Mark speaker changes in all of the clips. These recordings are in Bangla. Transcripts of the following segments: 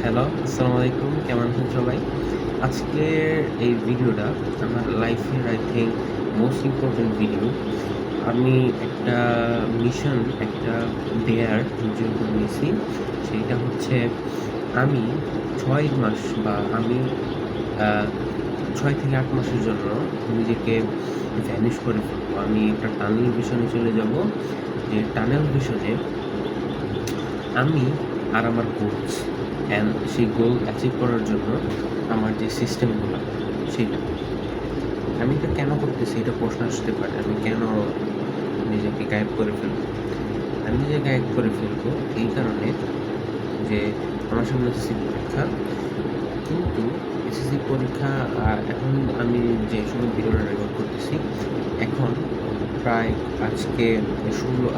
Speaker 1: হ্যালো, আসসালামু আলাইকুম। কেমন আছেন সবাই? আজকের এই ভিডিওটা আমার লাইফের I think most important video. আমি একটা মিশন, একটা ডেয়ার নিজের উপর নিছি। সেইটা হচ্ছে আমি ৬ মাস বা আমি আ ৬ থেকে ৮ মাসের জন্য নিজেকে ভ্যানিশ করে ফেলবো। আমি একটা টানেল ভিশনে চলে যাবো। যে টানেল ভিশনে আমি আর আমার গোলস অ্যান্ড সেই গোল অ্যাচিভ করার জন্য আমার যে সিস্টেমগুলা সেটা। আমি এটা কেন করতেছি এটা প্রশ্ন আসতে পারে। আমি কেন নিজেকে গায়েব করে ফেলবো? আমি নিজেকে গায়েব করে ফেলবো এই কারণে যে আমার সামনে এসএসসি পরীক্ষা। কিন্তু এসএসসি পরীক্ষা এখন আমি যে সময় ভিডিওটা রেকর্ড করতেছি, এখন প্রায় আজকে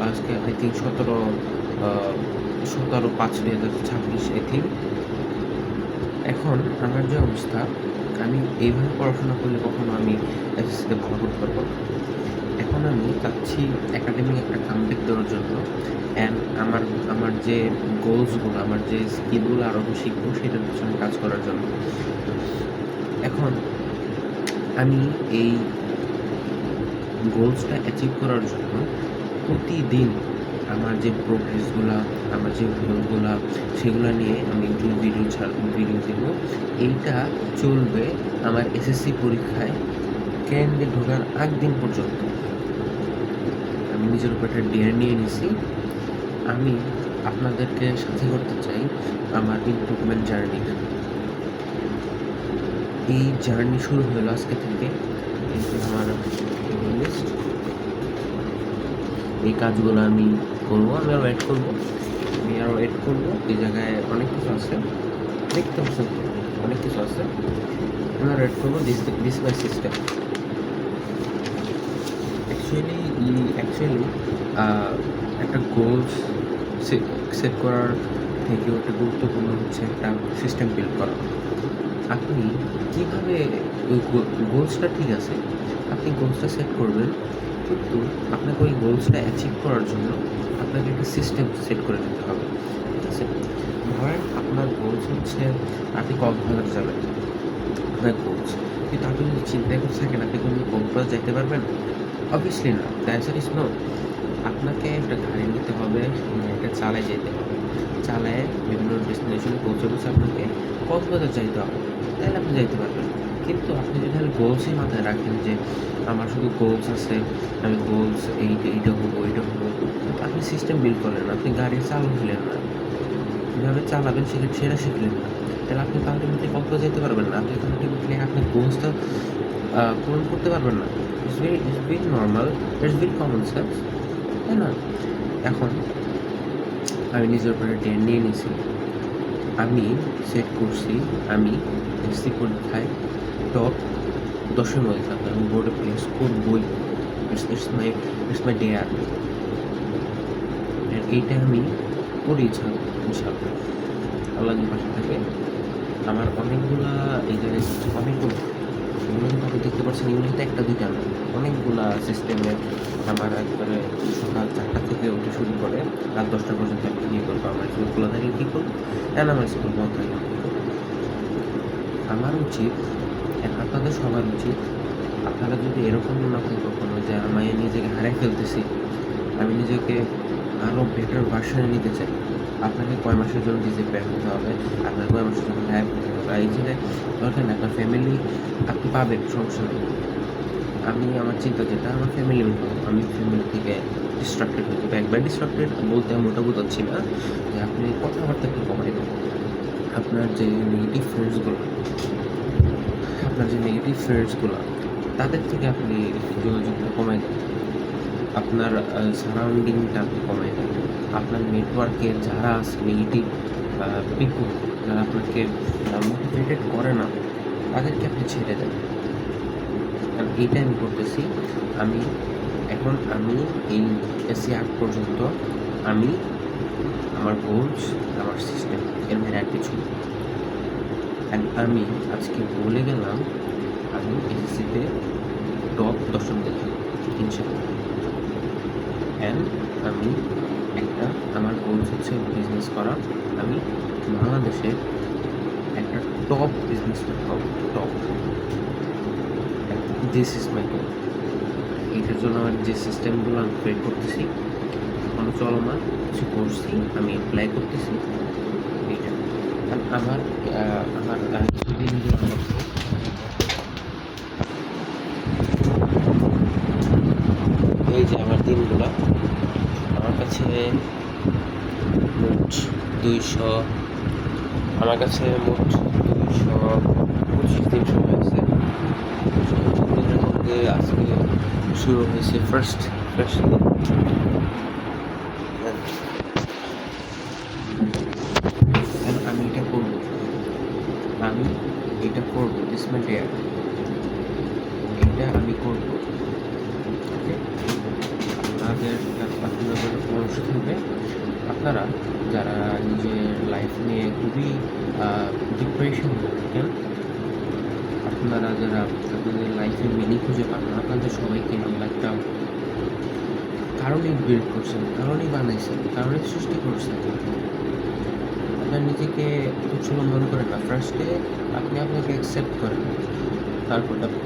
Speaker 1: আজকে আই থিংক 17/5/2026 আই থিংক। এখন আমার যে অবস্থা, আমি এইভাবে পড়াশোনা করলে কখনো আমি এসএসসিতে ভালো করতে পারবো না। এখন আমি চাচ্ছি একাডেমিক একটা কামব্যাক দেওয়ার জন্য অ্যান্ড আমার আমার যে গোলসগুলো, আমার যে স্কিলগুলো আরও শিখবো সেটার পেছনে কাজ করার জন্য। এখন আমি এই গোলসটা অ্যাচিভ করার জন্য প্রতিদিন আমার যে প্রোগ্রেসগুলা, আমার যে ভুলগুলা, সেগুলা নিয়ে আমি ইউটিউব ভিডিও দেবো। এইটা চলবে আমার এসএসসি পরীক্ষায় কেন্দ্রে ঢোকার আগ দিন পর্যন্ত। আমি নিজের উপর একটা ডেয়ার নিয়ে নিছি। আমি আপনাদেরকে সাথী করতে চাই আমার ইমপ্রুভমেন্ট জার্নিতে। এই জার্নি শুরু হলো আজকে থেকে। এই যে আমার লিস্ট, এই কাজগুলো আমি করবো। আমি আরও এড করবো। এই জায়গায় অনেক কিছু আছে, দেখতে পাচ্ছেন তো, অনেক কিছু আছে। আমি আরও এড করবো। This my system. অ্যাকচুয়ালি একটা গোলস সেট করার থেকেও একটা গুরুত্বপূর্ণ হচ্ছে একটা সিস্টেম বিল্ড করা। আপনি কীভাবে ওই গোলসটা ঠিক আছে, আপনি গোলসটা সেট করবেন, কিন্তু আপনাকে ওই গোলসটা অ্যাচিভ করার জন্য আপনাকে একটা সিস্টেম সেট করে নিতে হবে। ঠিক আছে? ধরেন আপনার গোলস হচ্ছে আপনি কক্সবাজার যাবেন, আপনার গোলস। কিন্তু আপনি যদি চিন্তাই করে থাকেন আপনি কোনোদিন কক্সবাজার যাইতে পারবেন? অবভিয়াসলি না। The answer is no. আপনাকে একটা গাড়ি নিতে হবে, সেই গাড়িটা চালায় যেতে হবে। চালায় বিভিন্ন ডেস্টিনেশনে পৌঁছে আপনাকে কক্সবাজার যাইতে হবে। তাহলে আপনি যাইতে পারবেন। কিন্তু আপনি যদি খালি গোলসই মাথায় রাখেন যে আমার শুধু গোলস আছে, আমি গোলস এইটা হবো, এইটা হবো। আপনি সিস্টেম বিল্ড করলেন না, আপনি গাড়ির চালক হলেন না। কীভাবে চালাবেন সেটা শিখলেন না। তাহলে আপনি আল্টিমেটলি কক্সবাজার যেতে পারবেন না। আপনি আল্টিমেটলি আপনার গোলসটা পূরণ করতে পারবেন না। It's very normal, it's very common sense, তাই না? এখন আমি নিজের উপরে ডেয়ার নিয়ে নিছি। আমি সেট করছি আমি এসএসসি পরীক্ষায় টপ 10-এর মধ্যে থাকবো। আমি বোর্ডে প্লেস করবই। It's my dare. এইটা আমি করি ইনশাআল্লাহ। আল্লাহ যদি পাশে থাকে। আমার অনেকগুলা এই জায়গায় অনেকগুলো, এগুলো কিন্তু আপনি দেখতে পাচ্ছেন, এগুলো কিন্তু 1টা 2টা না, অনেকগুলা সিস্টেমে আমার একবারে সকাল 4টা থেকে উঠে শুরু করে রাত 10টা পর্যন্ত আমি ইয়ে করবো। আমার স্কুল খোলা থাকলে কী করবো, আমার স্কুল বন্ধ থাকলে কী করবো। আমার উচিত, আপনাদের সবার উচিত, আপনারা যদি এরকম না হয় কখনো যে আমি নিজেকে হারিয়ে ফেলতেছি, আমি নিজেকে আরও বেটার ভার্সনে নিতে চাই, আপনাকে কয় মাসের জন্য নিজে প্ল্যান হতে হবে, আপনার কয় মাসের জন্য গায়েব হতে হবে। এই যে দরকার না, আপনার ফ্যামিলি আপনি পাবেন, সমস্যা নেই। আমি আমার চিন্তা যেটা, আমার ফ্যামিলি আমি ফ্যামিলি থেকে ডিস্ট্রাক্টেড হতে হবে। একবার ডিস্ট্রাক্টেড বলতে আমি ওটা বোঝাচ্ছি না যে আপনি কথাবার্তা একটু কমাই দেবেন। আপনার যে নেগেটিভ ফ্রেন্ডসগুলো তাদের থেকে আপনি যোগাযোগটা কমাই দেবেন। আপনার সারাউন্ডিংটা আপনি কমাই দেবেন। আপনার নেটওয়ার্কে যারা আছে নেগেটিভ পিপল, যারা আপনাকে মোটিভেটেড করে না, তাদেরকে আপনি ছেড়ে দেন। কারণ এইটা আমি করতেছি। আমি এই এসএসসি আগ পর্যন্ত আমি আমার গোলস, আমার সিস্টেম, এর বাইরে আর কিছু না। আমি আজকে বলে গেলাম আমি এসএসসিতে টপ 10-এর মধ্যে থাকবো ইনশাআল্লাহ। অ্যান্ড আমি আমার গোলস হচ্ছে বিজনেস করা। আমি বাংলাদেশে টপ বিজনেসম্যান হব, টপ। দিস ইজ মাই গোল। এটার জন্য আমার যে সিস্টেমগুলো আমি ক্রিয়েট করতেছি, এখনো চলমান, কিছু করছি, আমি অ্যাপ্লাই করতেছি এইটা। কারণ আমার আমার দিনগুলোর মধ্যে এই যে আমার দিনগুলো, আমার কাছে মোট 200, আমার কাছে মোট 225 দিন সময় আছে। দিনের মধ্যে আজকে শুরু হয়েছে ফার্স্ট দিন। আমি এটা করবো, আমি এটা করবো, দিস মাই ডেয়ার, এটা আমি করবো। ওকে, আপনাদের পরামর্শ থাকবে, আপনারা যারা নিজের লাইফ নিয়ে খুবই ডিপ্রেশন থাকেন, আপনারা যারা আপনাদের লাইফে মিনিং খুঁজে পান না, আপনাদের সবাইকে আল্লাহ একটা কারণেই বিল্ড করছেন, কারণেই বানাইছেন, কারণেই সৃষ্টি করছেন। আপনার নিজেকে তুচ্ছ মনে করেন না, ফার্স্টে আপনি আপনাকে অ্যাকসেপ্ট করেন, তারপর আপনি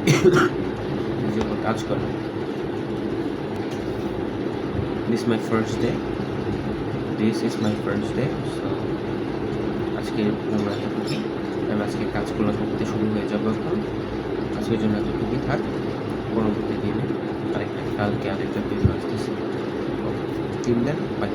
Speaker 1: নিজের উপর কাজ করেন। This my first day, this is my first day. So আজকে আমরা এতটুকুই, আমি আজকে কাজগুলো করতে শুরু হয়ে যাবো এখন। আজকের জন্য এতটুকুই থাক, পরবর্তী দিনে কালকে আরেকটা ভিডিও আসতেছে। তিন দিন বাই।